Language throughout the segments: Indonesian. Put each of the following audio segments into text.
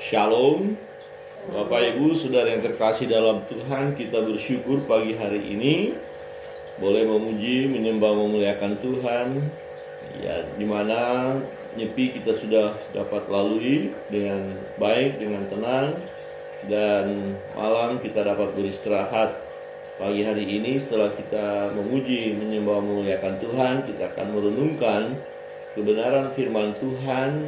Shalom, Bapak Ibu, Saudara yang terkasih dalam Tuhan. Kita bersyukur pagi hari ini boleh memuji, menyembah, memuliakan Tuhan. Ya, dimana nyepi kita sudah dapat lalui dengan baik, dengan tenang, dan malam kita dapat beristirahat. Pagi hari ini setelah kita memuji, menyembah, memuliakan Tuhan, kita akan merenungkan kebenaran firman Tuhan.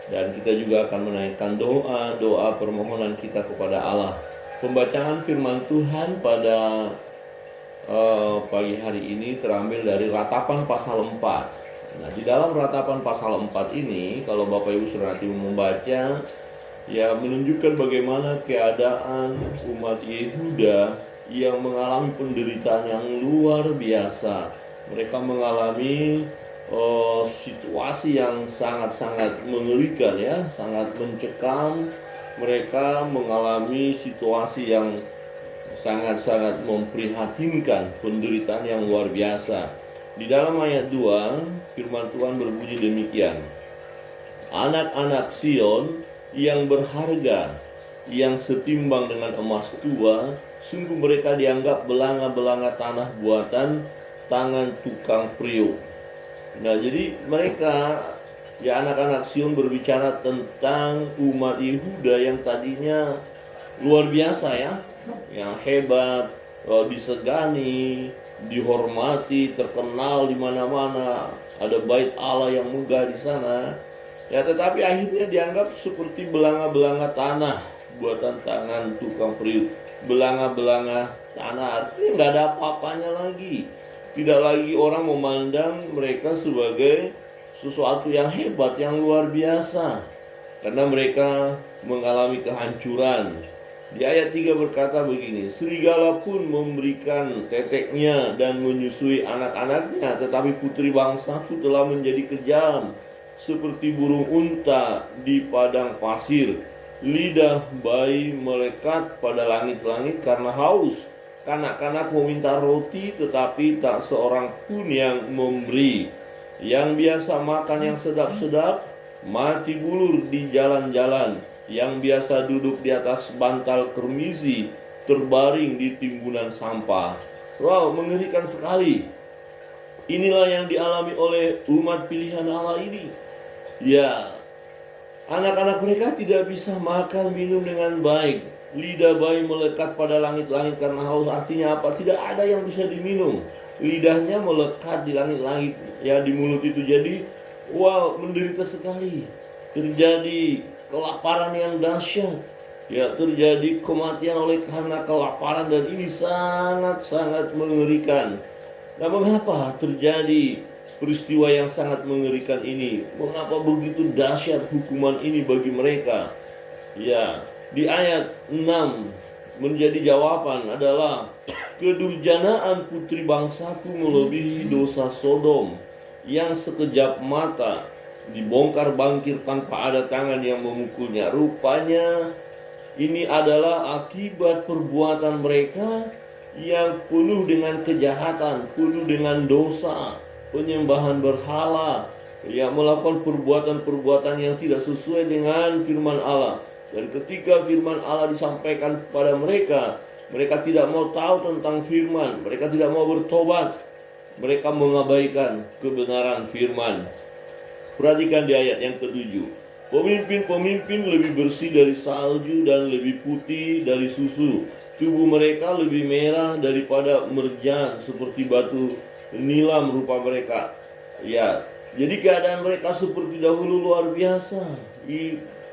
Dan kita juga akan menaikkan doa permohonan kita kepada Allah. Pembacaan firman Tuhan pada pagi hari ini terambil dari Ratapan pasal 4. Nah, di dalam Ratapan pasal 4 ini, kalau Bapak Ibu sudah nanti membaca, ya menunjukkan bagaimana keadaan umat Yehuda yang mengalami penderitaan yang luar biasa. Mereka mengalami situasi yang sangat-sangat mengerikan, ya, sangat mencekam. Mereka mengalami situasi yang sangat-sangat memprihatinkan, penderitaan yang luar biasa. Di dalam ayat 2, firman Tuhan berbunyi demikian: anak-anak Sion yang berharga, yang setimbang dengan emas tua, sungguh mereka dianggap belanga-belanga tanah buatan tangan tukang priuk. Nah, jadi mereka, ya, anak-anak Sion berbicara tentang umat Yehuda yang tadinya luar biasa, ya, yang hebat, disegani, dihormati, terkenal di mana-mana, ada bait Allah yang megah di sana. Ya, tetapi akhirnya dianggap seperti belanga-belanga tanah buatan tangan tukang priuk. Belanga-belanga tanah artinya nggak ada apa-apanya lagi. Tidak lagi orang memandang mereka sebagai sesuatu yang hebat, yang luar biasa, karena mereka mengalami kehancuran. Di ayat 3 berkata begini: serigala pun memberikan teteknya dan menyusui anak-anaknya, tetapi putri bangsaku telah menjadi kejam seperti burung unta di padang pasir. Lidah bayi melekat pada langit-langit karena haus. Kanak-kanak meminta roti, tetapi tak seorang pun yang memberi. Yang biasa makan yang sedap-sedap mati bulur di jalan-jalan. Yang biasa duduk di atas bantal kermizi terbaring di timbunan sampah. Wow, mengerikan sekali. Inilah yang dialami oleh umat pilihan Allah ini. Ya, anak-anak mereka tidak bisa makan minum dengan baik. Lidah bayi melekat pada langit-langit karena haus. Artinya apa? Tidak ada yang bisa diminum. Lidahnya melekat di langit-langit, ya, di mulut itu. Jadi, wow, menderita sekali. Terjadi kelaparan yang dahsyat. Ya, terjadi kematian oleh karena kelaparan, dan ini sangat-sangat mengerikan. Nah, mengapa terjadi peristiwa yang sangat mengerikan ini? Mengapa begitu dahsyat hukuman ini bagi mereka? Ya, di ayat 6 menjadi jawaban adalah kedurjanaan putri bangsaku melebihi dosa Sodom yang sekejap mata dibongkar bangkir tanpa ada tangan yang memukulnya. Rupanya ini adalah akibat perbuatan mereka yang penuh dengan kejahatan, penuh dengan dosa, penyembahan berhala, yang melakukan perbuatan-perbuatan yang tidak sesuai dengan firman Allah. Dan ketika firman Allah disampaikan kepada mereka, mereka tidak mau tahu tentang firman, mereka tidak mau bertobat, mereka mengabaikan kebenaran firman. Perhatikan di ayat yang ke-7. Pemimpin-pemimpin lebih bersih dari salju dan lebih putih dari susu. Tubuh mereka lebih merah daripada merjan, seperti batu nilam rupa mereka. Ya, jadi keadaan mereka seperti dahulu luar biasa.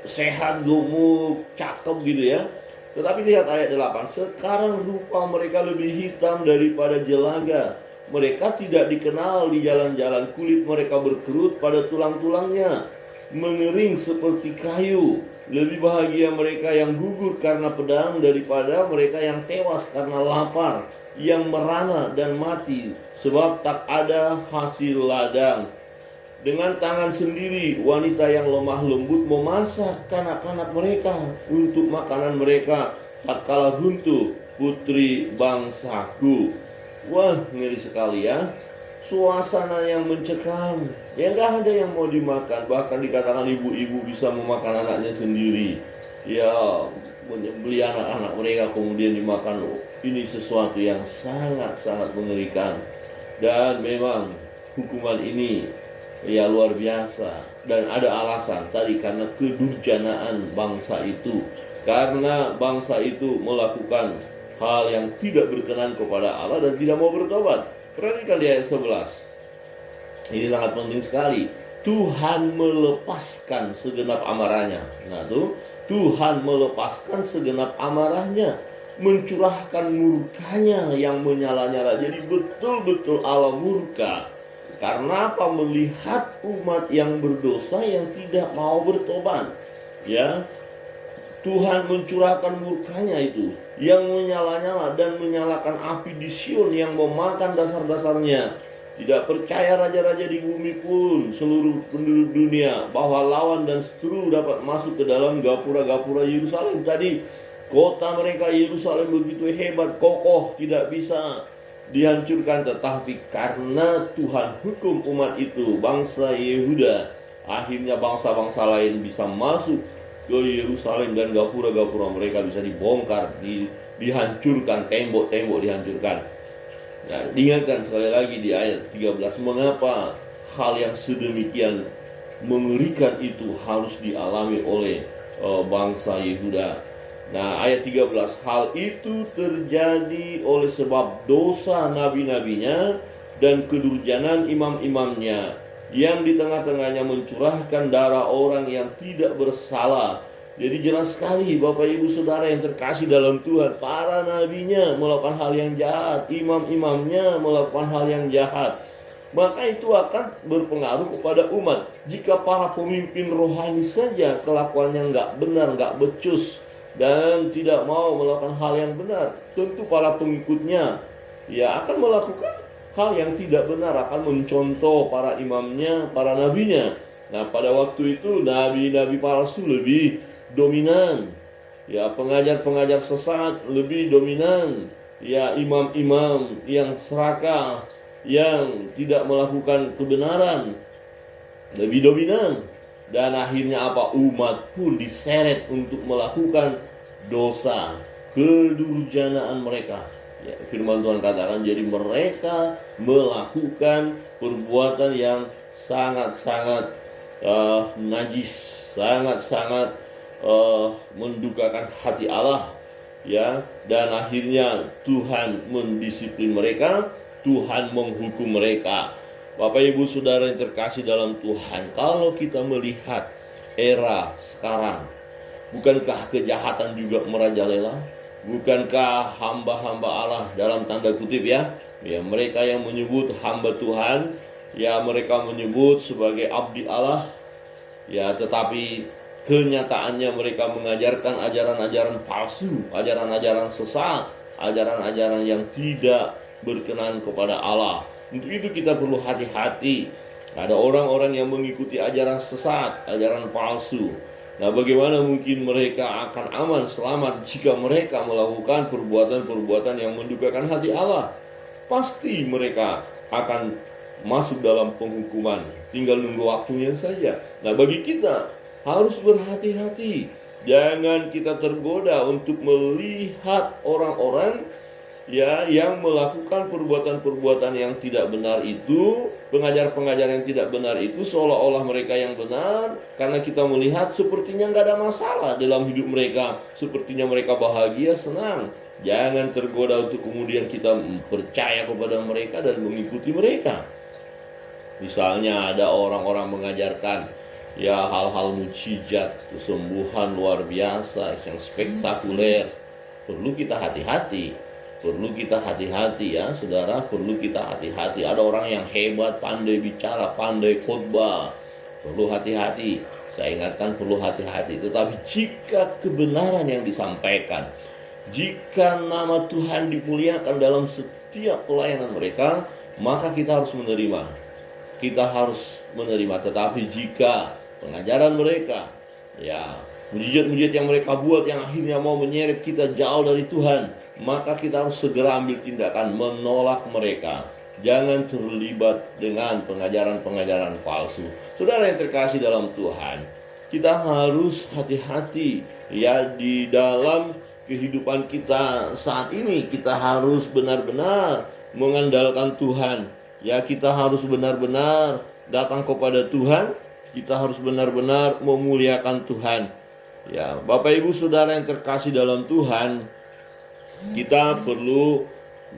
Sehat, gemuk, cakep gitu, ya. Tetapi lihat ayat 8. Sekarang rupa mereka lebih hitam daripada jelaga. Mereka tidak dikenal di jalan-jalan. Kulit mereka berkerut pada tulang-tulangnya, mengering seperti kayu. Lebih bahagia mereka yang gugur karena pedang daripada mereka yang tewas karena lapar, yang merana dan mati sebab tak ada hasil ladang. Dengan tangan sendiri wanita yang lemah lembut memasak kanak-kanak mereka untuk makanan mereka tatkala runtuh putri bangsaku. Wah, ngeri sekali, ya. Suasana yang mencekam, ya, nggak ada yang mau dimakan. Bahkan dikatakan ibu-ibu bisa memakan anaknya sendiri. ya menyembelih anak-anak mereka kemudian dimakan. Ini sesuatu yang sangat-sangat mengerikan, dan memang hukuman ini ya luar biasa. Dan ada alasan tadi, karena kedurjanaan bangsa itu, karena bangsa itu melakukan hal yang tidak berkenan kepada Allah dan tidak mau bertobat. Perhatikan di ayat 11, ini sangat penting sekali. Tuhan melepaskan segenap amarahnya. Nah tuh, Tuhan melepaskan segenap amarahnya, mencurahkan murkanya yang menyala-nyala. Jadi betul-betul Allah murka. Karena apa? Melihat umat yang berdosa yang tidak mau bertobat. Ya, Tuhan mencurahkan murkanya itu yang menyala-nyala dan menyalakan api di Sion yang memakan dasar-dasarnya. Tidak percaya raja-raja di bumi pun, seluruh penduduk dunia, bahwa lawan dan seteru dapat masuk ke dalam gapura-gapura Yerusalem. Tadi kota mereka Yerusalem begitu hebat, kokoh, tidak bisa dihancurkan. Tetapi karena Tuhan hukum umat itu, bangsa Yehuda, akhirnya bangsa-bangsa lain bisa masuk ke Yerusalem dan gapura-gapura mereka bisa dibongkar, dihancurkan, tembok-tembok dihancurkan. Nah, diingatkan sekali lagi di ayat 13, mengapa hal yang sedemikian mengerikan itu harus dialami oleh bangsa Yehuda. Nah, ayat 13, hal itu terjadi oleh sebab dosa nabi-nabinya dan kedurjanan imam-imamnya, yang di tengah-tengahnya mencurahkan darah orang yang tidak bersalah. Jadi jelas sekali Bapak Ibu Saudara yang terkasih dalam Tuhan, para nabinya melakukan hal yang jahat, imam-imamnya melakukan hal yang jahat. Maka itu akan berpengaruh kepada umat. Jika para pemimpin rohani saja kelakuannya nggak benar, nggak becus, dan tidak mau melakukan hal yang benar, tentu para pengikutnya ya akan melakukan hal yang tidak benar, akan mencontoh para imamnya, para nabinya. Nah, pada waktu itu nabi-nabi palsu lebih dominan, ya pengajar-pengajar sesat lebih dominan, ya imam-imam yang serakah, yang tidak melakukan kebenaran lebih dominan. Dan akhirnya apa? Umat pun diseret untuk melakukan dosa, kedurjanaan mereka. Ya, firman Tuhan katakan, jadi mereka melakukan perbuatan yang sangat-sangat najis, sangat-sangat mendukakan hati Allah, ya. Dan akhirnya Tuhan mendisiplin mereka, Tuhan menghukum mereka. Bapak Ibu Saudara yang terkasih dalam Tuhan, kalau kita melihat era sekarang, bukankah kejahatan juga merajalela? Bukankah hamba-hamba Allah dalam tanda kutip ya mereka yang menyebut hamba Tuhan, ya mereka menyebut sebagai abdi Allah, ya tetapi kenyataannya mereka mengajarkan ajaran-ajaran palsu, ajaran-ajaran sesat, ajaran-ajaran yang tidak berkenan kepada Allah. Untuk itu kita perlu hati-hati. Ada orang-orang yang mengikuti ajaran sesat, ajaran palsu. Nah, bagaimana mungkin mereka akan aman, selamat jika mereka melakukan perbuatan-perbuatan yang mendukakan hati Allah? Pasti mereka akan masuk dalam penghukuman. Tinggal nunggu waktunya saja. Nah, bagi kita harus berhati-hati. Jangan kita tergoda untuk melihat orang-orang ya yang melakukan perbuatan-perbuatan yang tidak benar itu, pengajar-pengajar yang tidak benar itu, seolah-olah mereka yang benar, karena kita melihat sepertinya nggak ada masalah dalam hidup mereka, sepertinya mereka bahagia, senang. Jangan tergoda untuk kemudian kita percaya kepada mereka dan mengikuti mereka. Misalnya ada orang-orang mengajarkan ya hal-hal mukjizat, kesembuhan luar biasa yang spektakuler. Perlu kita hati-hati. Perlu kita hati-hati ya saudara, perlu kita hati-hati. Ada orang yang hebat, pandai bicara, pandai khotbah. Perlu hati-hati. Saya ingatkan perlu hati-hati. Tetapi jika kebenaran yang disampaikan, jika nama Tuhan dimuliakan dalam setiap pelayanan mereka, maka kita harus menerima. Kita harus menerima. Tetapi jika pengajaran mereka, ya mujizat-mujizat yang mereka buat yang akhirnya mau menyeret kita jauh dari Tuhan, maka kita harus segera ambil tindakan menolak mereka. Jangan terlibat dengan pengajaran-pengajaran palsu. Saudara yang terkasih dalam Tuhan, kita harus hati-hati ya di dalam kehidupan kita saat ini. Kita harus benar-benar mengandalkan Tuhan. Ya, kita harus benar-benar datang kepada Tuhan. Kita harus benar-benar memuliakan Tuhan. Ya, Bapak Ibu Saudara yang terkasih dalam Tuhan, kita perlu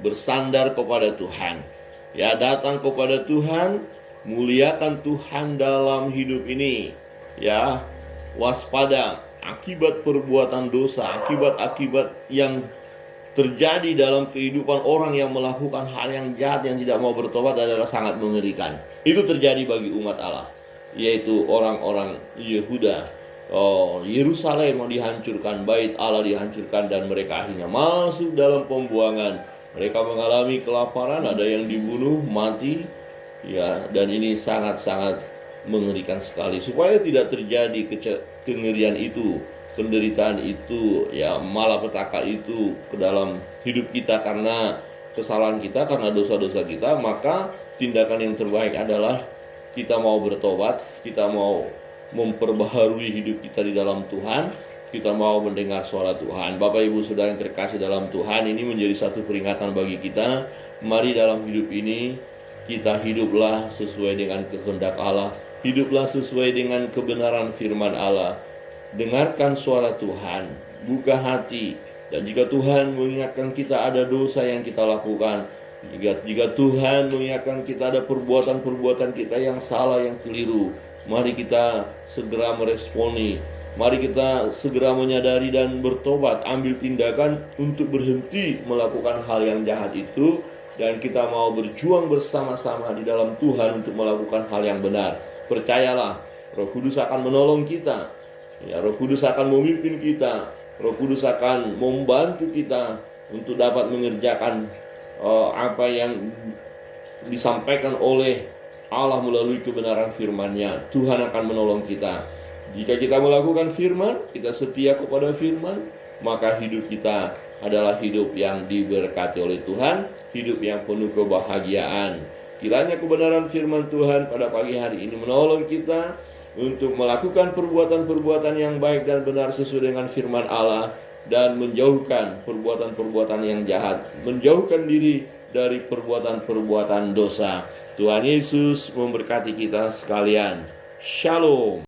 bersandar kepada Tuhan. Ya, datang kepada Tuhan, muliakan Tuhan dalam hidup ini. Ya, waspada akibat perbuatan dosa, akibat-akibat yang terjadi dalam kehidupan orang yang melakukan hal yang jahat, yang tidak mau bertobat adalah sangat mengerikan. Itu terjadi bagi umat Allah, yaitu orang-orang Yehuda. Yerusalem mau dihancurkan, bait Allah dihancurkan, dan mereka akhirnya masuk dalam pembuangan. Mereka mengalami kelaparan, ada yang dibunuh, mati. Ya, dan ini sangat-sangat mengerikan sekali. Supaya tidak terjadi kengerian itu, penderitaan itu, ya, malapetaka itu ke dalam hidup kita karena kesalahan kita, karena dosa-dosa kita, maka tindakan yang terbaik adalah kita mau bertobat, kita mau memperbaharui hidup kita di dalam Tuhan, kita mau mendengar suara Tuhan. Bapak Ibu Saudara yang terkasih dalam Tuhan, ini menjadi satu peringatan bagi kita. Mari dalam hidup ini kita hiduplah sesuai dengan kehendak Allah, hiduplah sesuai dengan kebenaran firman Allah. Dengarkan suara Tuhan, buka hati, dan jika Tuhan mengingatkan kita ada dosa yang kita lakukan, jika Tuhan mengingatkan kita ada perbuatan-perbuatan kita yang salah, yang keliru, mari kita segera meresponi. Mari kita segera menyadari dan bertobat, ambil tindakan untuk berhenti melakukan hal yang jahat itu, dan kita mau berjuang bersama-sama di dalam Tuhan untuk melakukan hal yang benar. Percayalah, Roh Kudus akan menolong kita. Ya, Roh Kudus akan memimpin kita. Roh Kudus akan membantu kita untuk dapat mengerjakan apa yang disampaikan oleh Allah melalui kebenaran firman-Nya. Tuhan akan menolong kita. Jika kita melakukan firman, kita setia kepada firman, maka hidup kita adalah hidup yang diberkati oleh Tuhan, hidup yang penuh kebahagiaan. Kiranya kebenaran firman Tuhan pada pagi hari ini menolong kita untuk melakukan perbuatan-perbuatan yang baik dan benar sesuai dengan firman Allah, dan menjauhkan perbuatan-perbuatan yang jahat, menjauhkan diri dari perbuatan-perbuatan dosa. Tuhan Yesus memberkati kita sekalian. Shalom.